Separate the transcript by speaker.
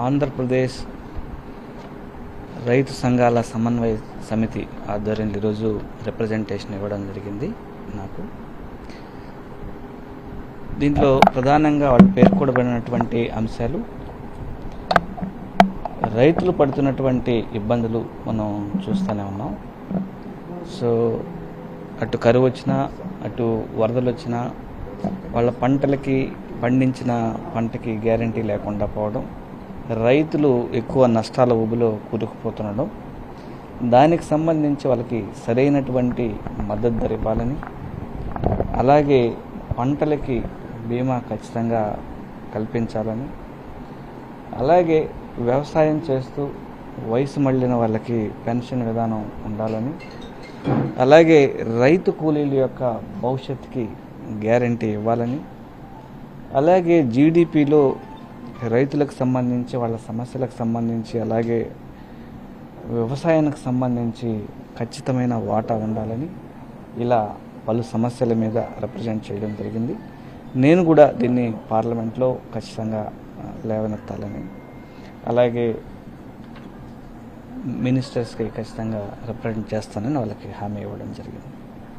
Speaker 1: ఆంధ్రప్రదేశ్ రైతు సంఘాల సమన్వయ సమితి ఆధ్వర్యంలో ఈరోజు రిప్రజెంటేషన్ ఇవ్వడం జరిగింది. నాకు దీంట్లో ప్రధానంగా వాళ్ళు పేర్కొనబడినటువంటి అంశాలు, రైతులు పడుతున్నటువంటి ఇబ్బందులు మనం చూస్తూనే ఉన్నాం. సో అటు కరువు వచ్చినా, అటు వరదలు వచ్చినా, వాళ్ళ పంటలకి పండించిన పంటకి గ్యారంటీ లేకుండా పోవడం, రైతులు ఎక్కువ నష్టాల ఊబిలో కూరుకుపోతుండడం, దానికి సంబంధించి వాళ్ళకి సరైనటువంటి మద్దతు ధర ఇవ్వాలని, అలాగే పంటలకి బీమా ఖచ్చితంగా కల్పించాలని, అలాగే వ్యవసాయం చేస్తూ వయసు మళ్ళిన వాళ్ళకి పెన్షన్ విధానం ఉండాలని, అలాగే రైతు కూలీల యొక్క భవిష్యత్తుకి గ్యారంటీ ఇవ్వాలని, అలాగే జీడిపిలో రైతులకు సంబంధించి వాళ్ళ సమస్యలకు సంబంధించి, అలాగే వ్యవసాయానికి సంబంధించి ఖచ్చితమైన వాటా ఉండాలని, ఇలా పలు సమస్యల మీద రిప్రజెంట్ చేయడం జరిగింది. నేను కూడా దీన్ని పార్లమెంట్లో ఖచ్చితంగా లేవనెత్తాలని, అలాగే మినిస్టర్స్కి ఖచ్చితంగా రిప్రజెంట్ చేస్తానని వాళ్ళకి హామీ ఇవ్వడం జరిగింది.